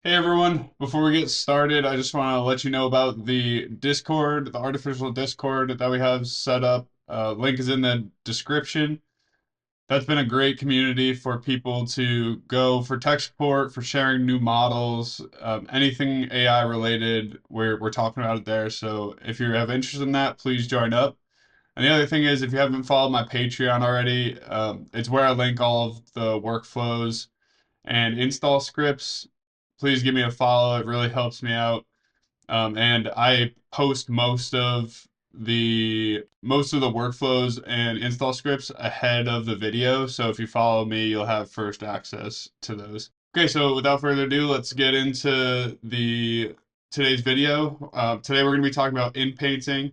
Hey everyone, before we get started, I just want to let you know about the Discord, the artificial Discord that we have set up. Link is in the description. That's been a great community for people to go for tech support, for sharing new models, anything AI related. We're talking about it there. So if you have interest in that, please join up. And the other thing is, if you haven't followed my Patreon already, it's where I link all of the workflows and install scripts. Please give me a follow. It really helps me out. And I post most of the workflows and install scripts ahead of the video. So if you follow me, you'll have first access to those. Okay, so without further ado, let's get into the today's video. Today we're going to be talking about inpainting.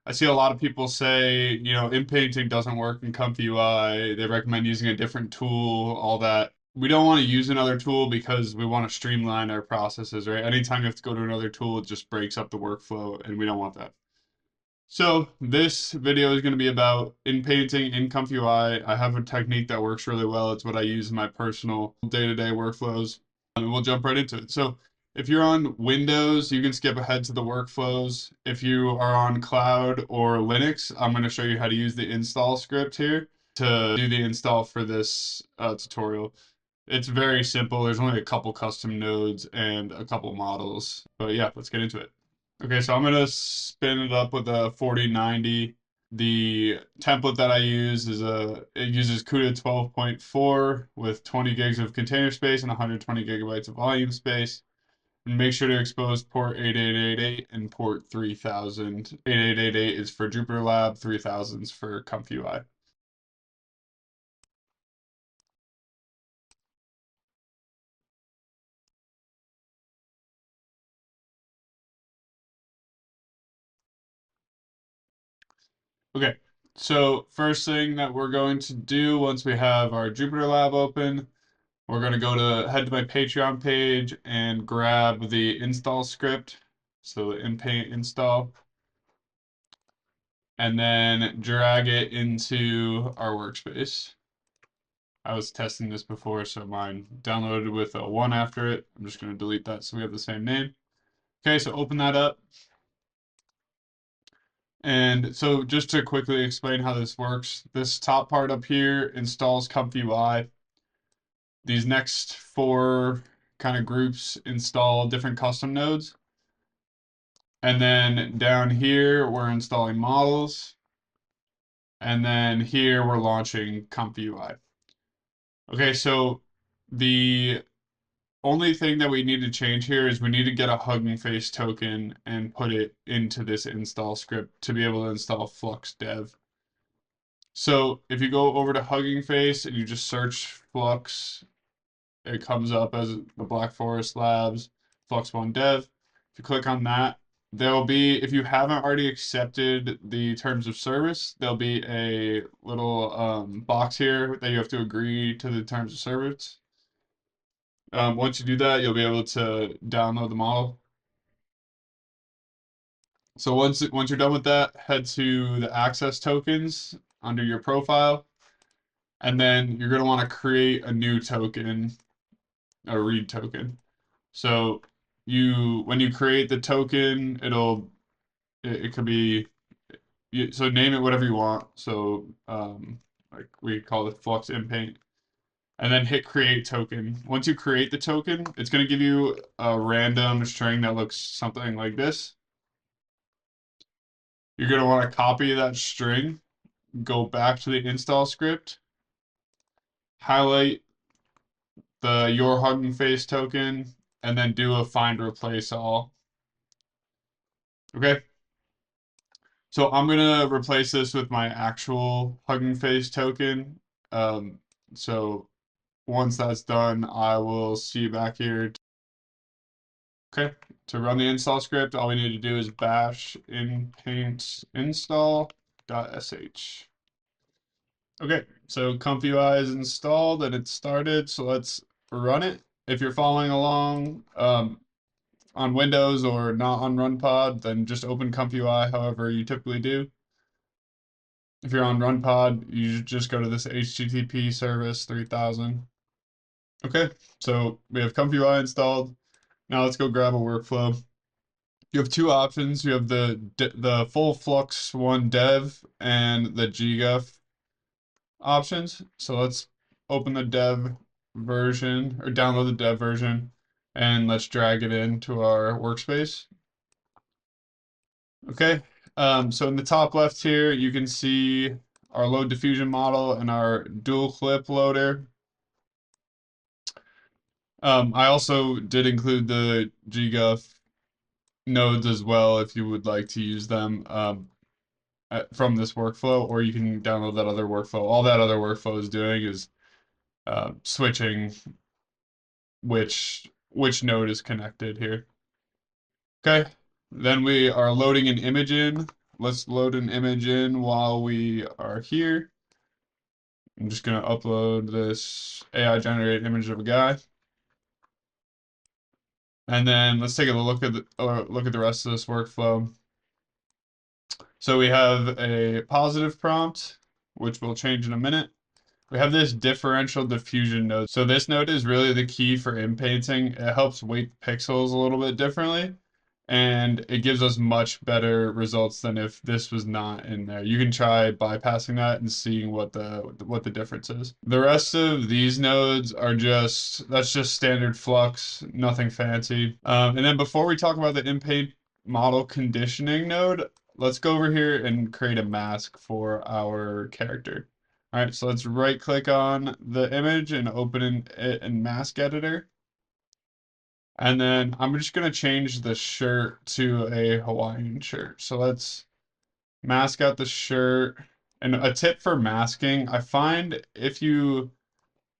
I see a lot of people say, inpainting doesn't work in ComfyUI. They recommend using a different tool, all that. We don't want to use another tool because we want to streamline our processes, right? Anytime you have to go to another tool, it just breaks up the workflow, and we don't want that. So this video is going to be about inpainting in ComfyUI. I have a technique that works really well. It's what I use in my personal day-to-day workflows, and we'll jump right into it. So if you're on Windows, you can skip ahead to the workflows. If you are on cloud or Linux, I'm going to show you how to use the install script here to do the install for this tutorial. It's very simple. There's only a couple custom nodes and a couple models. But yeah, let's get into it. Okay, so I'm gonna spin it up with a 4090. The template that I use it uses CUDA 12.4 with 20 gigs of container space and 120 gigabytes of volume space. And make sure to expose port 8888 and port 3000. 8888 is for Jupyter Lab, 3000 is for ComfyUI. Okay, so first thing that we're going to do once we have our Jupyter Lab open, we're going to head to my Patreon page and grab the install script, so the Inpaint install, and then drag it into our workspace. I was testing this before, so mine downloaded with a 1 after it. I'm just going to delete that so we have the same name. Okay, so open that up. And so just to quickly explain how this works, this top part up here installs ComfyUI. These next four kind of groups install different custom nodes. And then down here, we're installing models. And then here, we're launching ComfyUI. Okay, so the only thing that we need to change here is we need to get a Hugging Face token and put it into this install script to be able to install Flux Dev. So if you go over to Hugging Face and you just search Flux, it comes up as the Black Forest Labs Flux One Dev. If you click on that, there'll be, if you haven't already accepted the terms of service, there'll be a little box here that you have to agree to the terms of service. Once you do that, you'll be able to download the model. So once you're done with that, head to the access tokens under your profile, and then you're going to want to create a new token, a read token. So when you create the token, it could be so name it whatever you want. So like we call it Flux Inpaint, and then hit create token. Once you create the token, it's going to give you a random string that looks something like this. You're going to want to copy that string, go back to the install script, highlight the your Hugging Face token, and then do a find replace all. Okay. So I'm gonna replace this with my actual Hugging Face token. So once that's done, I will see you back here. Okay, to run the install script, all we need to do is bash inpaint install.sh. Okay, so ComfyUI is installed and it's started, so let's run it. If you're following along on Windows or not on RunPod, then just open ComfyUI however you typically do. If you're on RunPod, you just go to this HTTP service 3000. Okay, so we have ComfyUI installed. Now let's go grab a workflow. You have two options. You have the full Flux one dev and the GGUF options. So let's open the dev version or download the dev version and let's drag it into our workspace. Okay. So in the top left here, you can see our load diffusion model and our dual clip loader. I also did include the GGUF nodes as well if you would like to use them from this workflow, or you can download that other workflow. All that other workflow is doing is switching which node is connected here. Okay, then we are loading an image in. Let's load an image in while we are here. I'm just gonna upload this AI generated image of a guy. And then let's take a look at the rest of this workflow. So we have a positive prompt, which we'll change in a minute. We have this differential diffusion node. So this node is really the key for inpainting. It helps weight the pixels a little bit differently, and it gives us much better results than if this was not in there. You can try bypassing that and seeing what the difference is. The rest of these nodes are that's just standard flux, nothing fancy. And then before we talk about the Inpaint model conditioning node, let's go over here and create a mask for our character. All right, so let's right click on the image and open it in mask editor. And then I'm just gonna change the shirt to a Hawaiian shirt. So let's mask out the shirt. And a tip for masking, I find if you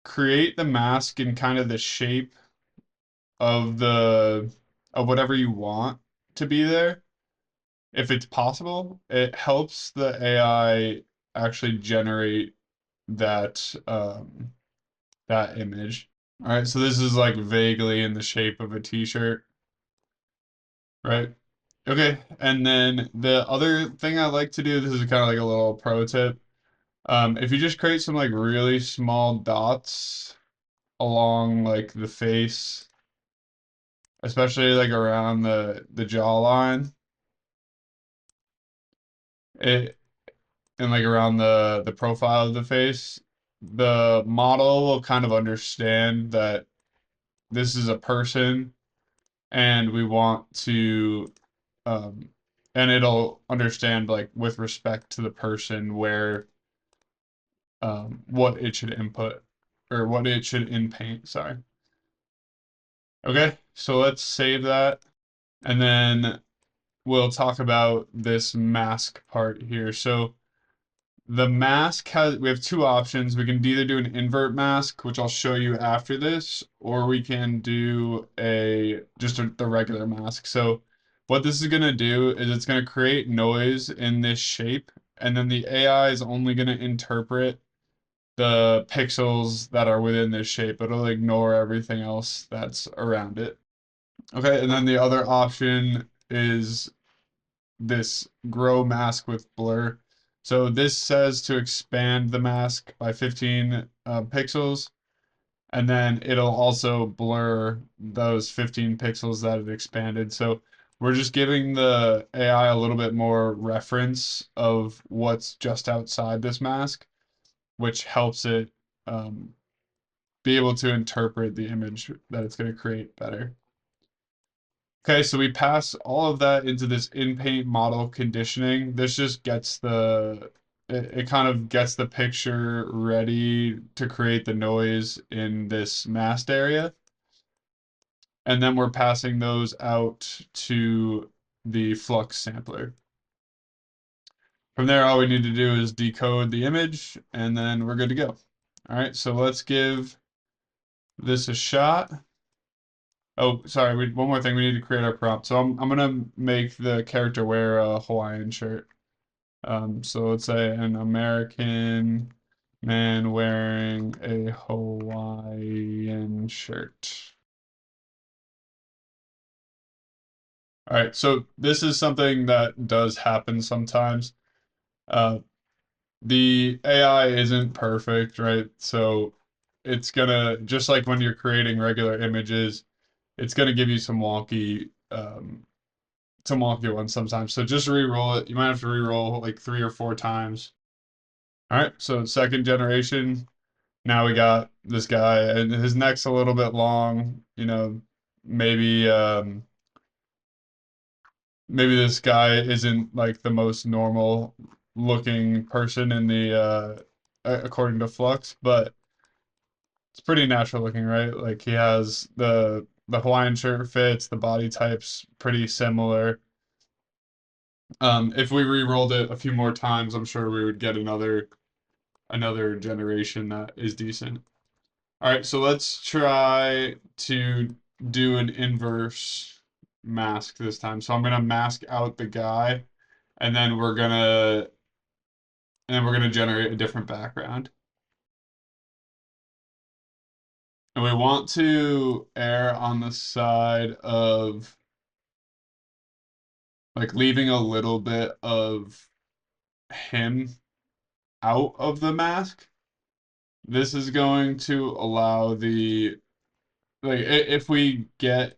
create the mask in kind of the shape of of whatever you want to be there, if it's possible, it helps the AI actually generate that image. All right, so this is like vaguely in the shape of a t-shirt, right? Okay, and then the other thing I like to do, this is kind of like a little pro tip. If you just create some like really small dots along like the face, especially like around the jawline, it and like around the profile of the face, the model will kind of understand that this is a person and we want to um, and it'll understand like with respect to the person where what it should input or what it should inpaint, sorry. Okay, so let's save that and then we'll talk about this mask part here. So the mask we have two options. We can either do an invert mask, which I'll show you after this, or we can do the regular mask. So what this is going to do is it's going to create noise in this shape, and then the AI is only going to interpret the pixels that are within this shape. It'll ignore everything else that's around it. Okay, and then the other option is this grow mask with blur. So this says to expand the mask by 15 pixels, and then it'll also blur those 15 pixels that it expanded. So we're just giving the AI a little bit more reference of what's just outside this mask, which helps it um, be able to interpret the image that it's going to create better. Okay, so we pass all of that into this Inpaint model conditioning. This just gets it kind of gets the picture ready to create the noise in this masked area. And then we're passing those out to the flux sampler. From there, all we need to do is decode the image and then we're good to go. All right, so let's give this a shot. Oh, sorry, one more thing. We need to create our prompt. So I'm gonna make the character wear a Hawaiian shirt. So let's say an American man wearing a Hawaiian shirt. All right, so this is something that does happen sometimes. Uh, the AI isn't perfect, right? So it's gonna, just like when you're creating regular images, it's going to give you some wonky ones sometimes. So just re-roll it. You might have to re-roll like 3 or 4 times. All right, so second generation. Now we got this guy, and his neck's a little bit long. Maybe maybe this guy isn't like the most normal looking person in the according to Flux, but it's pretty natural looking, right? Like he has the Hawaiian shirt fits, the body type's pretty similar. If we re-rolled it a few more times, I'm sure we would get another generation that is decent. All right, so let's try to do an inverse mask this time. So I'm gonna mask out the guy, and then we're gonna generate a different background. And we want to err on the side of like leaving a little bit of him out of the mask. This is going to allow the like if we get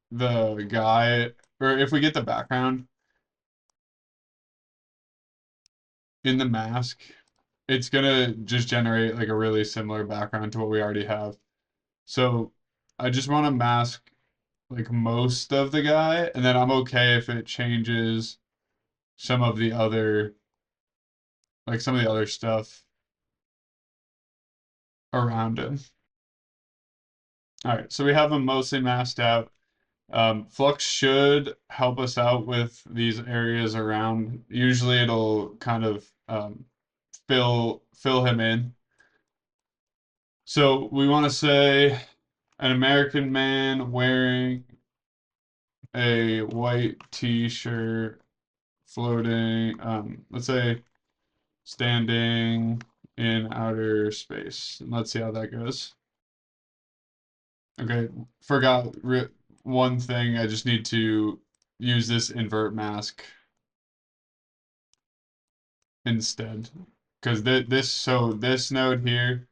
the guy or if we get the background in the mask, it's gonna just generate like a really similar background to what we already have. So I just want to mask like most of the guy, and then I'm okay if it changes some of the other some of the other stuff around him. All right, so we have him mostly masked out. Flux should help us out with these areas around. Usually it'll kind of fill him in. So we want to say an American man wearing a white t-shirt floating, let's say standing in outer space. And let's see how that goes. Okay, forgot one thing. I just need to use this invert mask instead. Because this node here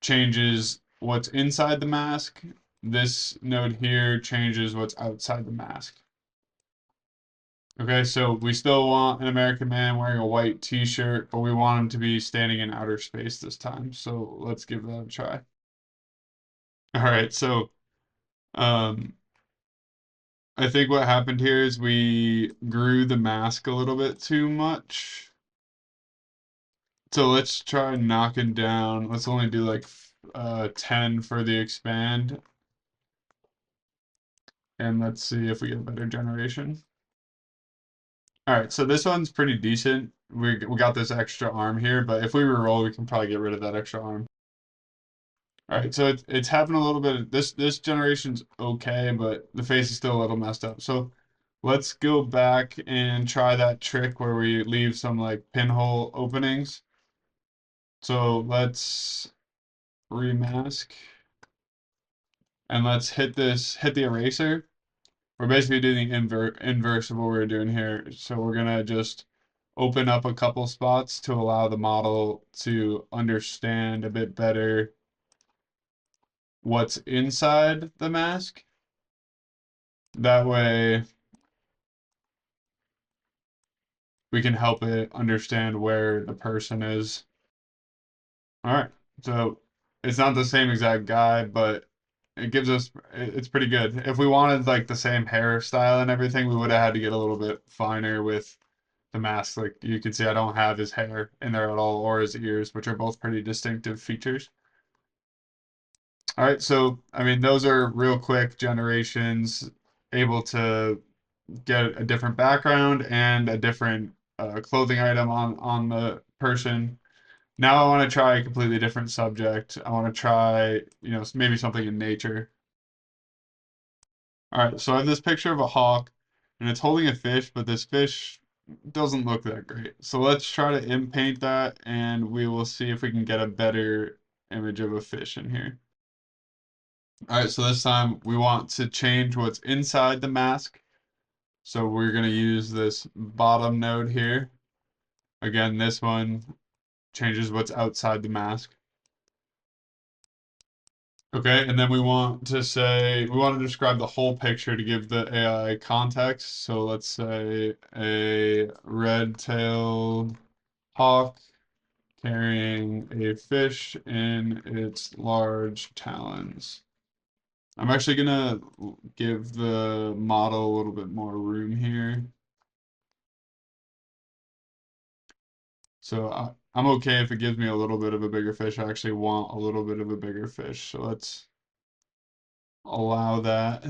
changes what's inside the mask. This node here changes what's outside the mask. Okay, so we still want an American man wearing a white t-shirt, but we want him to be standing in outer space this time. So let's give that a try. All right, so um, I think what happened here is we grew the mask a little bit too much. So let's try knocking down. Let's only do like 10 for the expand. And let's see if we get a better generation. All right, so this one's pretty decent. We got this extra arm here, but if we reroll, we can probably get rid of that extra arm. All right, so it's having a little bit of this generation's okay, but the face is still a little messed up. So let's go back and try that trick where we leave some like pinhole openings. So let's remask and let's hit the eraser. We're basically doing the inverse of what we're doing here. So we're gonna just open up a couple spots to allow the model to understand a bit better what's inside the mask. That way we can help it understand where the person is. All right, so it's not the same exact guy, but it gives us, it's pretty good. If we wanted like the same hairstyle and everything, we would have had to get a little bit finer with the mask. Like you can see, I don't have his hair in there at all, or his ears, which are both pretty distinctive features. All right, so I mean, those are real quick generations, able to get a different background and a different clothing item on the person. Now I want to try a completely different subject. I want to try, maybe something in nature. All right, so I have this picture of a hawk, and it's holding a fish, but this fish doesn't look that great. So let's try to inpaint that, and we will see if we can get a better image of a fish in here. All right, so this time we want to change what's inside the mask. So we're going to use this bottom node here. Again, this one changes what's outside the mask. Okay, and then we want to say, we want to describe the whole picture to give the AI context. So let's say a red-tailed hawk carrying a fish in its large talons. I'm actually gonna give the model a little bit more room here. So I'm okay if it gives me a little bit of a bigger fish. I actually want a little bit of a bigger fish. So let's allow that.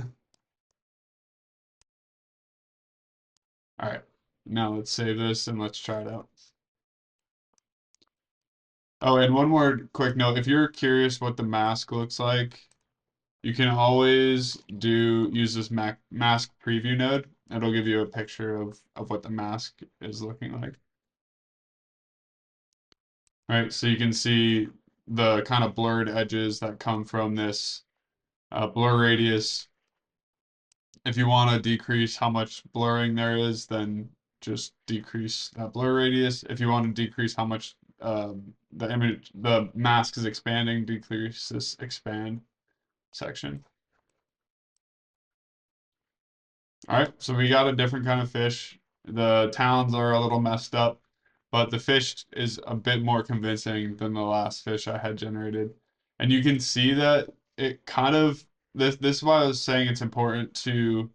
All right, now let's save this and let's try it out. Oh, and one more quick note. If you're curious what the mask looks like, you can always use this mask preview node. It'll give you a picture of what the mask is looking like. All right, so you can see the kind of blurred edges that come from this blur radius. If you want to decrease how much blurring there is, then just decrease that blur radius. If you want to decrease how much the mask is expanding, decrease this expand section. All right, so we got a different kind of fish. The talons are a little messed up, but the fish is a bit more convincing than the last fish I had generated. And you can see that it kind of this is why I was saying it's important to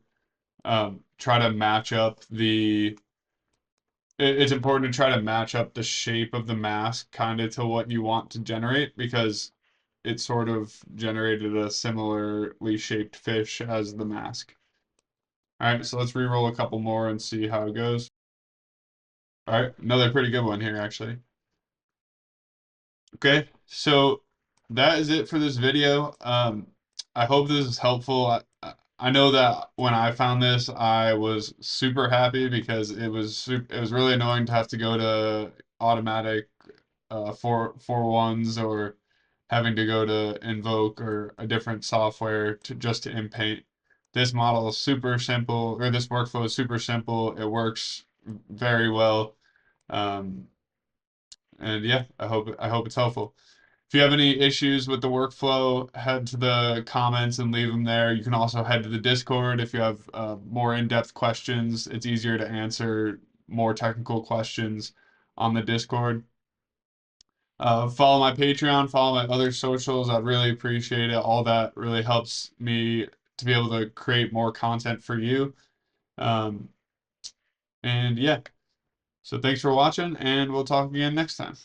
try to match up it's important to try to match up the shape of the mask kind of to what you want to generate because it sort of generated a similarly shaped fish as the mask. All right, so let's re-roll a couple more and see how it goes. All right, another pretty good one here, actually. Okay, so that is it for this video. I hope this is helpful. I know that when I found this, I was super happy because it was really annoying to have to go to automatic four ones or having to go to Invoke or a different software to just to Inpaint. This model is super simple, or this workflow is super simple. It works very well. Um, and yeah, I hope it's helpful. If you have any issues with the workflow, head to the comments and leave them there. You can also head to the Discord if you have more in-depth questions. It's easier to answer more technical questions on the Discord. Follow my Patreon, follow my other socials. I'd really appreciate it. All that really helps me to be able to create more content for you. Um, and yeah, so thanks for watching, and we'll talk again next time.